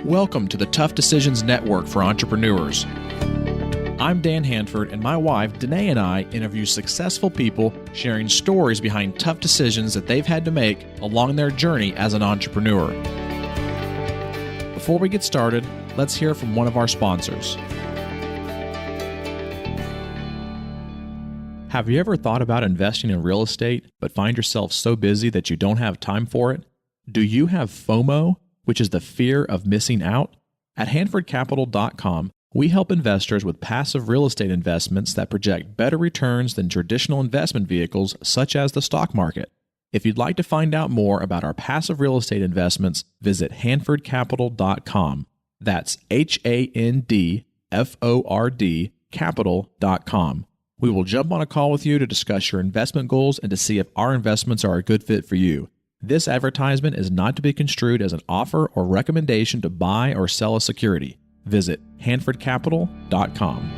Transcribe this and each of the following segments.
Welcome to the Tough Decisions Network for Entrepreneurs. I'm Dan Hanford, and my wife, Danae, and I interview successful people sharing stories behind tough decisions that they've had to make along their journey as an entrepreneur. Before we get started, let's hear from one of our sponsors. Have you ever thought about investing in real estate, but find yourself so busy that you don't have time for it? Do you have FOMO, which is the fear of missing out? At HanfordCapital.com, we help investors with passive real estate investments that project better returns than traditional investment vehicles such as the stock market. If you'd like to find out more about our passive real estate investments, visit HanfordCapital.com. That's HANDFORD Capital.com. We will jump on a call with you to discuss your investment goals and to see if our investments are a good fit for you. This advertisement is not to be construed as an offer or recommendation to buy or sell a security. Visit HanfordCapital.com.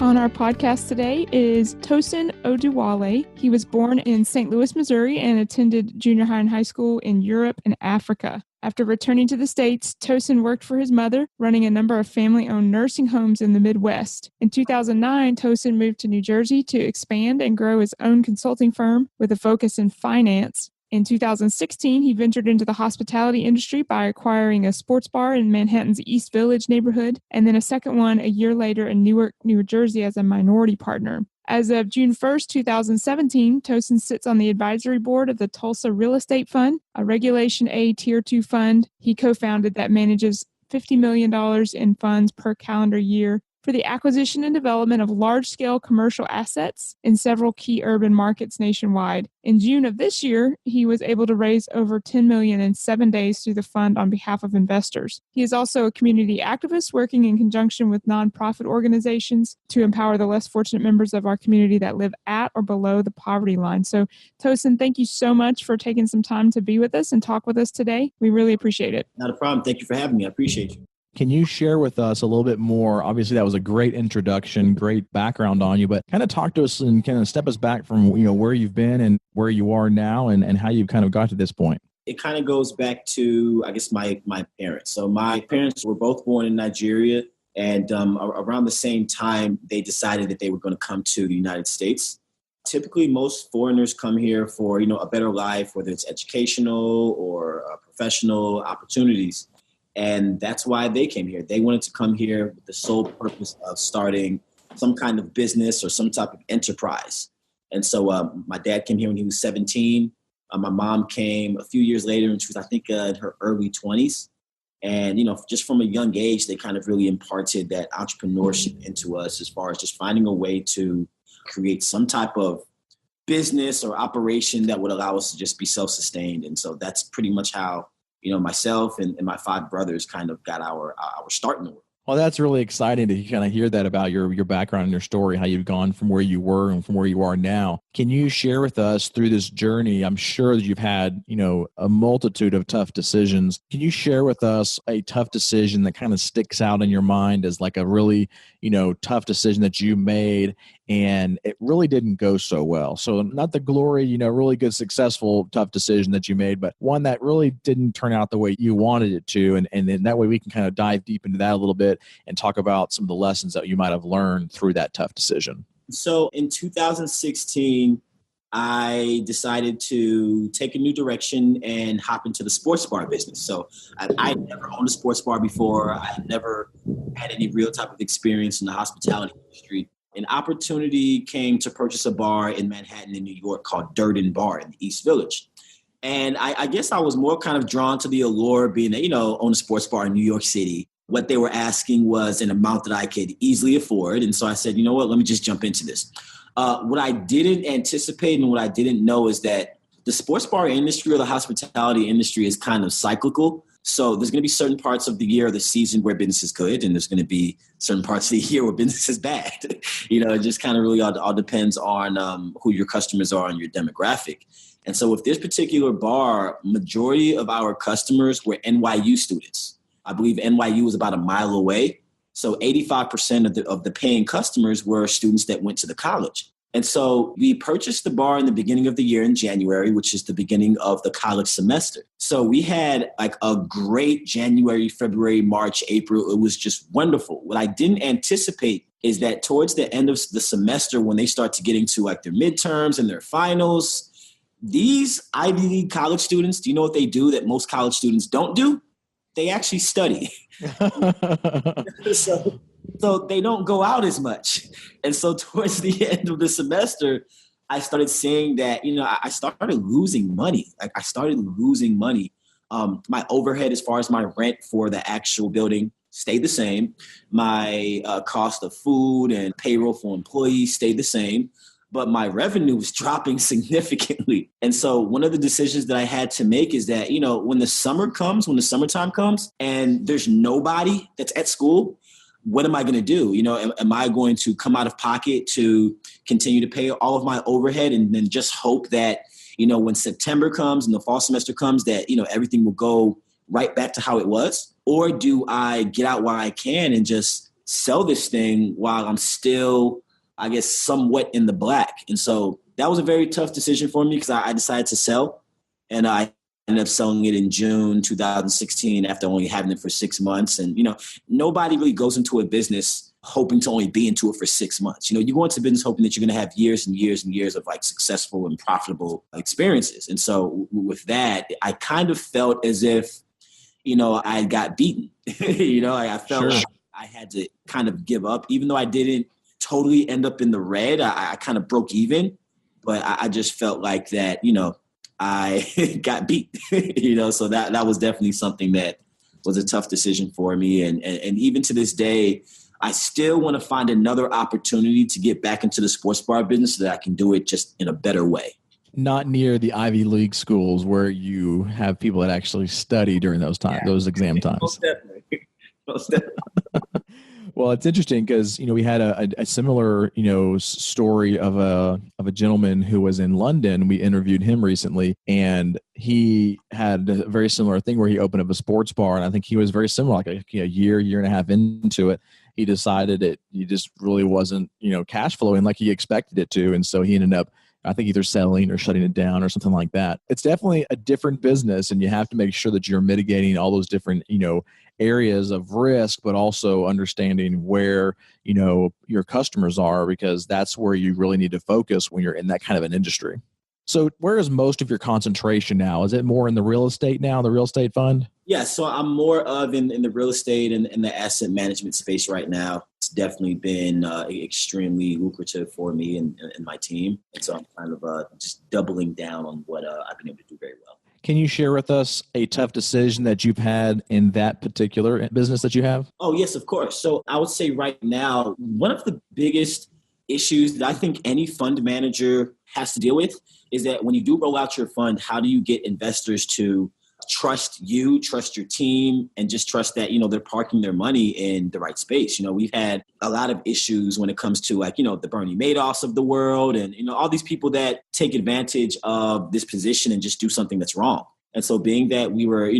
On our podcast today is Tosin Oduwole. He was born in St. Louis, Missouri, and attended junior high and high school in Europe and Africa. After returning to the States, Tosin worked for his mother, running a number of family-owned nursing homes in the Midwest. In 2009, Tosin moved to New Jersey to expand and grow his own consulting firm with a focus in finance. In 2016, he ventured into the hospitality industry by acquiring a sports bar in Manhattan's East Village neighborhood, and then a second one a year later in Newark, New Jersey as a minority partner. As of June 1st, 2017, Tosin sits on the advisory board of the Tulsa Real Estate Fund, a Regulation A Tier 2 fund he co-founded that manages $50 million in funds per calendar year for the acquisition and development of large-scale commercial assets in several key urban markets nationwide. In June of this year, he was able to raise over $10 million in 7 days through the fund on behalf of investors. He is also a community activist working in conjunction with nonprofit organizations to empower the less fortunate members of our community that live at or below the poverty line. So, Tosin, thank you so much for taking some time to be with us and talk with us today. We really appreciate it. Not a problem. Thank you for having me. I appreciate you. Can you share with us a little bit more? Obviously, that was a great introduction, great background on you, but kind of talk to us and kind of step us back from, where you've been and where you are now and how you've kind of got to this point. It kind of goes back to, I guess, my parents. So my parents were both born in Nigeria, and around the same time, they decided that they were going to come to the United States. Typically, most foreigners come here for, a better life, whether it's educational or professional opportunities. And that's why they came here. They wanted to come here with the sole purpose of starting some kind of business or some type of enterprise. And so my dad came here when he was 17. My mom came a few years later, and she was, I think, in her early 20s. And, just from a young age, they kind of really imparted that entrepreneurship into us as far as just finding a way to create some type of business or operation that would allow us to just be self-sustained. And so that's pretty much how myself and my five brothers kind of got our start in the world. Well, that's really exciting to kind of hear that about your background and your story, how you've gone from where you were and from where you are now. Can you share with us through this journey? I'm sure that you've had, a multitude of tough decisions. Can you share with us a tough decision that kind of sticks out in your mind as like a really, tough decision that you made and it really didn't go so well? So not the glory, really good, successful, tough decision that you made, but one that really didn't turn out the way you wanted it to. And then that way we can kind of dive deep into that a little bit and talk about some of the lessons that you might have learned through that tough decision. So in 2016, I decided to take a new direction and hop into the sports bar business. So I had never owned a sports bar before. I had never had any real type of experience in the hospitality industry. An opportunity came to purchase a bar in Manhattan in New York called Durden Bar in the East Village. And I guess I was more kind of drawn to the allure being that, own a sports bar in New York City. What they were asking was an amount that I could easily afford. And so I said, let me just jump into this. What I didn't anticipate and what I didn't know is that the sports bar industry or the hospitality industry is kind of cyclical. So there's going to be certain parts of the year or the season where business is good, and there's going to be certain parts of the year where business is bad. It just kind of really all depends on who your customers are and your demographic. And so with this particular bar, majority of our customers were NYU students. I believe NYU was about a mile away. So 85% of the paying customers were students that went to the college. And so we purchased the bar in the beginning of the year in January, which is the beginning of the college semester. So we had like a great January, February, March, April. It was just wonderful. What I didn't anticipate is that towards the end of the semester, when they start to get into like their midterms and their finals, these Ivy League college students, do you know what they do that most college students don't do? They actually study. So they don't go out as much. And so towards the end of the semester, I started seeing that, I started losing money. My overhead as far as my rent for the actual building stayed the same. My cost of food and payroll for employees stayed the same. But my revenue was dropping significantly. And so one of the decisions that I had to make is that, when the summertime comes and there's nobody that's at school, what am I going to do? Am I going to come out of pocket to continue to pay all of my overhead and then just hope that, when September comes and the fall semester comes that, everything will go right back to how it was? Or do I get out while I can and just sell this thing while I'm still, I guess, somewhat in the black? And so that was a very tough decision for me because I decided to sell, and I ended up selling it in June 2016 after only having it for 6 months. And, nobody really goes into a business hoping to only be into it for 6 months. You go into business hoping that you're going to have years and years and years of like successful and profitable experiences. And so with that, I kind of felt as if, I got beaten. I felt like I had to kind of give up, even though I didn't totally end up in the red. I kind of broke even, but I just felt like that, I got beat, so that was definitely something that was a tough decision for me. And even to this day, I still want to find another opportunity to get back into the sports bar business so that I can do it just in a better way. Not near the Ivy League schools where you have people that actually study during those times, those exam times. Most definitely. Well, it's interesting because, we had a similar, story of a gentleman who was in London. We interviewed him recently, and he had a very similar thing where he opened up a sports bar. And I think he was very similar, like a year and a half into it. He decided he just really wasn't, cash flowing like he expected it to. And so he ended up, I think, either selling or shutting it down or something like that. It's definitely a different business, and you have to make sure that you're mitigating all those different, areas of risk, but also understanding where, your customers are, because that's where you really need to focus when you're in that kind of an industry. So where is most of your concentration now? Is it more in the real estate now, the real estate fund? Yeah, so I'm more of in the real estate and the asset management space right now. It's definitely been extremely lucrative for me and my team. And so I'm kind of just doubling down on what I've been able to do very well. Can you share with us a tough decision that you've had in that particular business that you have? Oh, yes, of course. So I would say right now, one of the biggest issues that I think any fund manager has to deal with is that when you do roll out your fund, how do you get investors to trust you, trust your team, and just trust that, they're parking their money in the right space? We've had a lot of issues when it comes to the Bernie Madoffs of the world and, all these people that take advantage of this position and just do something that's wrong. And so being that we were,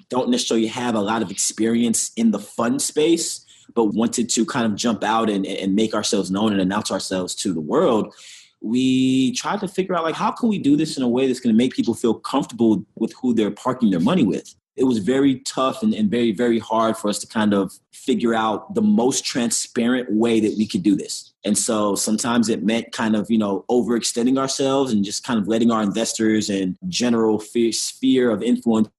don't necessarily have a lot of experience in the fund space, but wanted to kind of jump out and make ourselves known and announce ourselves to the world, we tried to figure out how can we do this in a way that's going to make people feel comfortable with who they're parking their money with. It was very tough and very, very hard for us to kind of figure out the most transparent way that we could do this. And so sometimes it meant kind of, overextending ourselves and just kind of letting our investors and general sphere of influence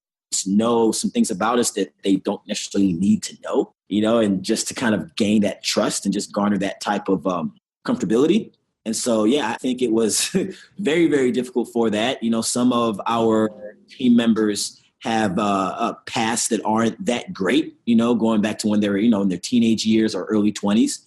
know some things about us that they don't necessarily need to know, and just to kind of gain that trust and just garner that type of comfortability. And so, I think it was very, very difficult for that. Some of our team members have pasts that aren't that great, going back to when they were, in their teenage years or early 20s.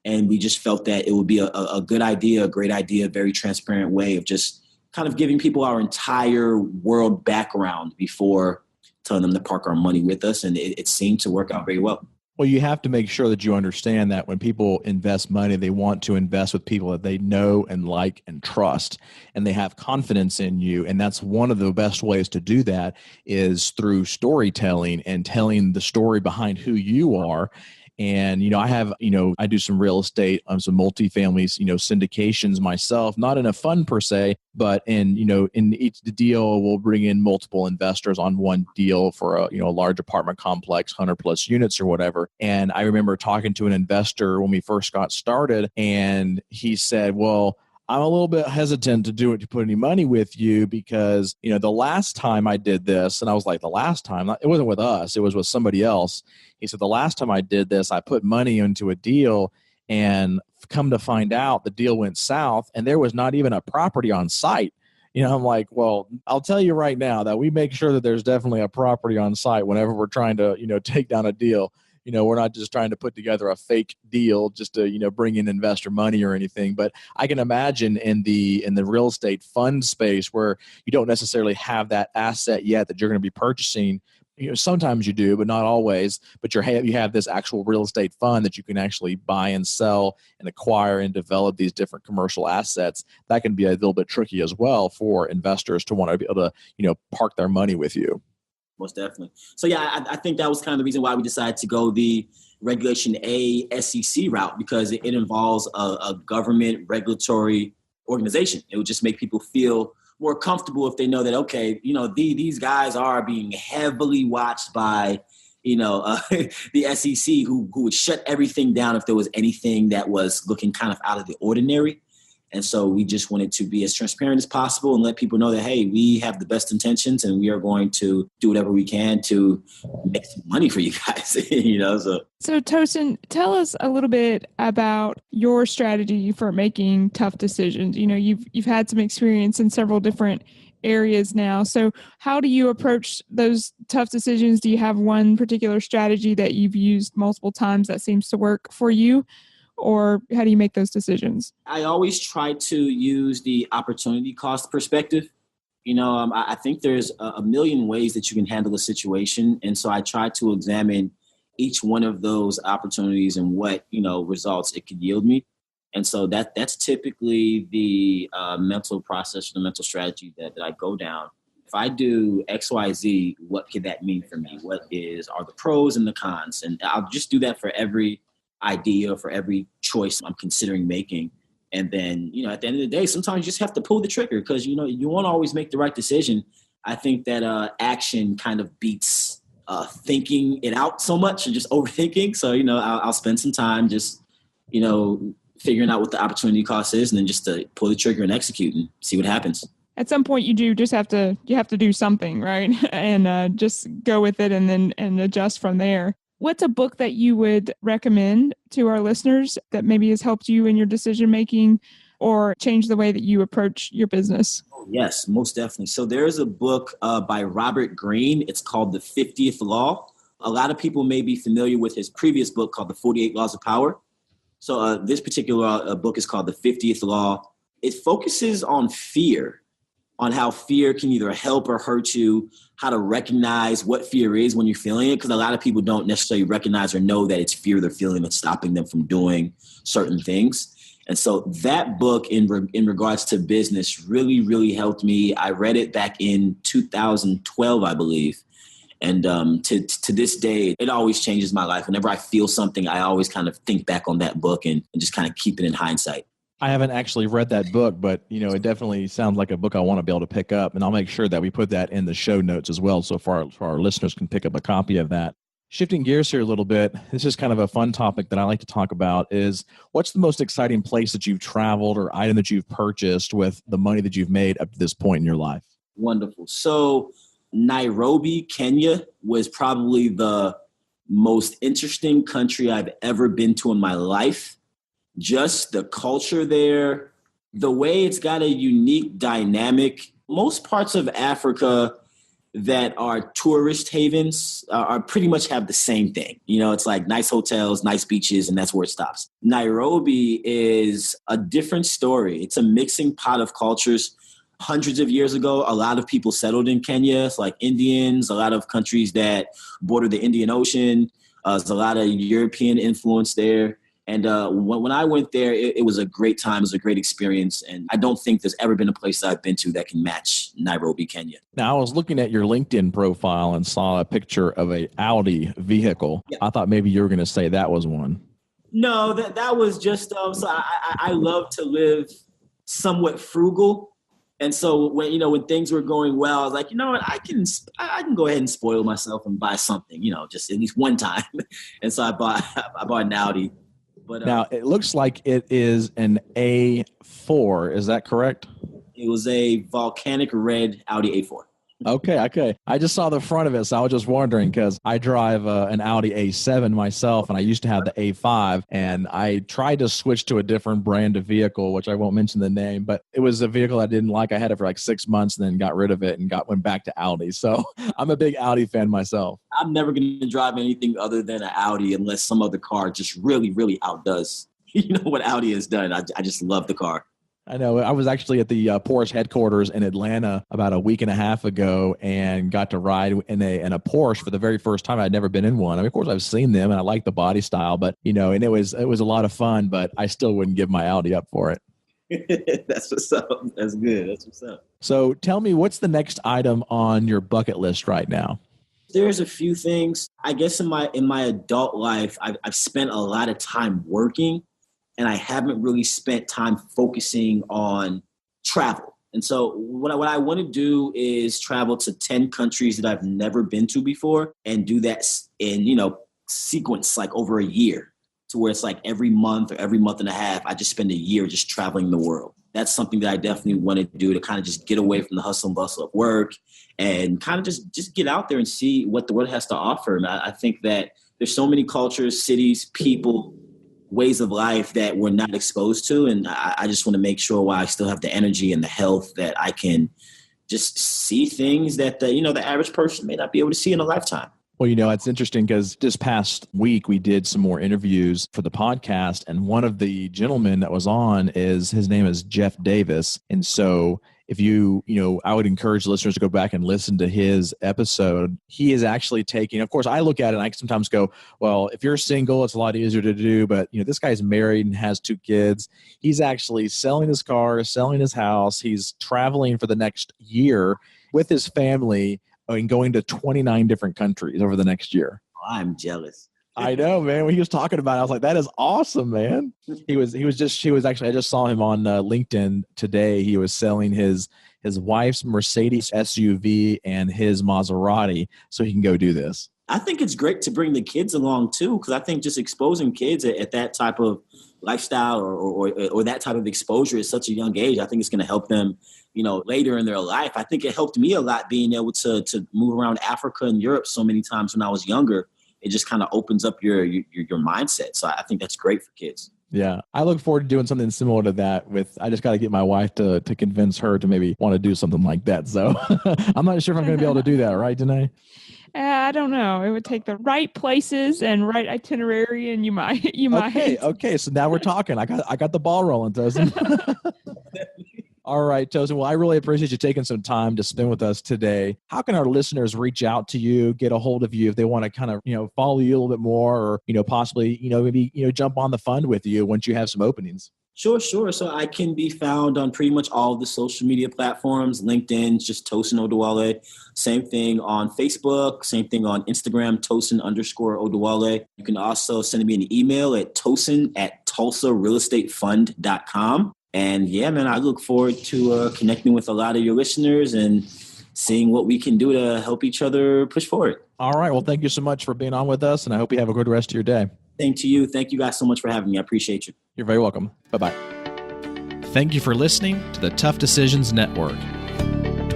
And we just felt that it would be a good idea, a great idea, a very transparent way of just kind of giving people our entire world background before telling them to park our money with us. And it seemed to work out very well. Well, you have to make sure that you understand that when people invest money, they want to invest with people that they know and like and trust, and they have confidence in you. And that's one of the best ways to do that is through storytelling and telling the story behind who you are. And, I do some real estate, some multifamily, syndications myself, not in a fund per se, but in each deal, we'll bring in multiple investors on one deal for a large apartment complex, 100 plus units or whatever. And I remember talking to an investor when we first got started, and he said, well, I'm a little bit hesitant to put any money with you because, the last time I did this, and I was like, the last time, it wasn't with us, it was with somebody else. He said, the last time I did this, I put money into a deal, and come to find out the deal went south and there was not even a property on site. I'm like, well, I'll tell you right now that we make sure that there's definitely a property on site whenever we're trying to, take down a deal. We're not just trying to put together a fake deal just to, bring in investor money or anything. But I can imagine in the real estate fund space where you don't necessarily have that asset yet that you're going to be purchasing. Sometimes you do, but not always. But you have this actual real estate fund that you can actually buy and sell and acquire and develop these different commercial assets. That can be a little bit tricky as well for investors to want to be able to, park their money with you. Most definitely. So yeah, I think that was kind of the reason why we decided to go the Regulation A SEC route, because it involves a government regulatory organization. It would just make people feel more comfortable if they know that, okay, these guys are being heavily watched by, the SEC, who would shut everything down if there was anything that was looking kind of out of the ordinary. And so we just wanted to be as transparent as possible and let people know that, hey, we have the best intentions and we are going to do whatever we can to make some money for you guys. So Tosin, tell us a little bit about your strategy for making tough decisions. You've had some experience in several different areas now. So how do you approach those tough decisions? Do you have one particular strategy that you've used multiple times that seems to work for you? Or how do you make those decisions? I always try to use the opportunity cost perspective. I think there's a million ways that you can handle a situation. And so I try to examine each one of those opportunities and what, results it could yield me. And so that's typically the mental process, the mental strategy that I go down. If I do X, Y, Z, what could that mean for me? Are the pros and the cons? And I'll just do that for every idea, for every choice I'm considering making. And then, at the end of the day, sometimes you just have to pull the trigger because, you won't always make the right decision. I think that action kind of beats thinking it out so much and just overthinking. So, I'll spend some time just, figuring out what the opportunity cost is and then just to pull the trigger and execute and see what happens. At some point you have to do something, right? And just go with it and adjust from there. What's a book that you would recommend to our listeners that maybe has helped you in your decision-making or changed the way that you approach your business? Yes, most definitely. So there's a book by Robert Greene. It's called The 50th Law. A lot of people may be familiar with his previous book called The 48 Laws of Power. So this particular book is called The 50th Law. It focuses on fear, on how fear can either help or hurt you, how to recognize what fear is when you're feeling it, because a lot of people don't necessarily recognize or know that it's fear they're feeling that's stopping them from doing certain things. And so that book in regards to business really, really helped me. I read it back in 2012, I believe. And to this day, it always changes my life. Whenever I feel something, I always kind of think back on that book and just kind of keep it in hindsight. I haven't actually read that book, but it definitely sounds like a book I want to be able to pick up, and I'll make sure that we put that in the show notes as well, so far our listeners can pick up a copy of that. Shifting gears here a little bit, this is kind of a fun topic that I like to talk about is what's the most exciting place that you've traveled or item that you've purchased with the money that you've made up to this point in your life? Wonderful. So Nairobi, Kenya was probably the most interesting country I've ever been to in my life. Just the culture there, the way it's got a unique dynamic. Most parts of Africa that are tourist havens are pretty much have the same thing. It's like nice hotels, nice beaches, and that's where it stops. Nairobi is a different story. It's a mixing pot of cultures. Hundreds of years ago, a lot of people settled in Kenya. It's like Indians, a lot of countries that border the Indian Ocean. There's a lot of European influence there. And when I went there, it was a great time. It was a great experience. And I don't think there's ever been a place that I've been to that can match Nairobi, Kenya. Now, I was looking at your LinkedIn profile and saw a picture of a Audi vehicle. Yeah. I thought maybe you were going to say that was one. No, that was just, so I love to live somewhat frugal. And so when things were going well, I was like, you know what, I can go ahead and spoil myself and buy something, just at least one time. And so I bought an Audi. But now it looks like it is an A4. Is that correct? It was a volcanic red Audi A4. Okay. I just saw the front of it, so I was just wondering because I drive an Audi A7 myself, and I used to have the A5, and I tried to switch to a different brand of vehicle, which I won't mention the name, but it was a vehicle I didn't like. I had it for like 6 months, and then got rid of it and went back to Audi. So I'm a big Audi fan myself. I'm never going to drive anything other than an Audi unless some other car just really, really outdoes what Audi has done. I just love the car. I know. I was actually at the Porsche headquarters in Atlanta about a week and a half ago and got to ride in a Porsche for the very first time. I'd never been in one. I mean, of course, I've seen them and I like the body style, but and it was a lot of fun. But I still wouldn't give my Audi up for it. That's what's up. That's good. That's what's up. So tell me, what's the next item on your bucket list right now? There's a few things. I guess in my adult life, I've spent a lot of time working. And I haven't really spent time focusing on travel. And so what I want to do is travel to 10 countries that I've never been to before and do that in, sequence like over a year to where it's like every month or every month and a half, I just spend a year just traveling the world. That's something that I definitely want to do to kind of just get away from the hustle and bustle of work and kind of just get out there and see what the world has to offer. And I think that there's so many cultures, cities, people, ways of life that we're not exposed to. And I just want to make sure while I still have the energy and the health that I can just see things that the average person may not be able to see in a lifetime. Well, it's interesting because this past week we did some more interviews for the podcast. And one of the gentlemen that was on his name is Jeff Davis. And so if I would encourage listeners to go back and listen to his episode. He is actually taking, of course, I look at it and I sometimes go, well, if you're single, it's a lot easier to do. But, this guy's married and has 2 kids. He's actually selling his car, selling his house. He's traveling for the next year with his family and going to 29 different countries over the next year. I'm jealous. I know, man. When he was talking about it, I was like, that is awesome, man. He was actually, I just saw him on LinkedIn today. He was selling his wife's Mercedes SUV and his Maserati so he can go do this. I think it's great to bring the kids along too, because I think just exposing kids at that type of lifestyle or that type of exposure at such a young age, I think it's going to help them, later in their life. I think it helped me a lot being able to move around Africa and Europe so many times when I was younger. It just kind of opens up your mindset. So I think that's great for kids. Yeah. I look forward to doing something similar to that I just got to get my wife to convince her to maybe want to do something like that. So I'm not sure if I'm going to be able to do that. Right, Danae? I don't know. It would take the right places and right itinerary, and you might. Okay. So now we're talking. I got the ball rolling, Tosin. All right, Tosin. Well, I really appreciate you taking some time to spend with us today. How can our listeners reach out to you, get a hold of you if they want to kind of, follow you a little bit more or, possibly, maybe, jump on the fund with you once you have some openings? Sure. So I can be found on pretty much all of the social media platforms. LinkedIn, just Tosin Oduwole. Same thing on Facebook. Same thing on Instagram, Tosin_Oduwole. You can also send me an email at tosin@tulsarealestatefund.com. And yeah, man, I look forward to connecting with a lot of your listeners and seeing what we can do to help each other push forward. All right. Well, thank you so much for being on with us, and I hope you have a good rest of your day. Same to you. Thank you guys so much for having me. I appreciate you. You're very welcome. Bye-bye. Thank you for listening to the Tough Decisions Network.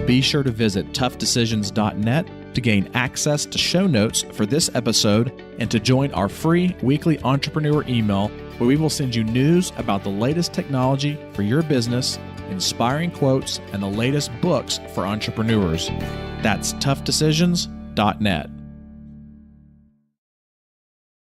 Be sure to visit toughdecisions.net to gain access to show notes for this episode and to join our free weekly entrepreneur email where we will send you news about the latest technology for your business, inspiring quotes, and the latest books for entrepreneurs. That's toughdecisions.net.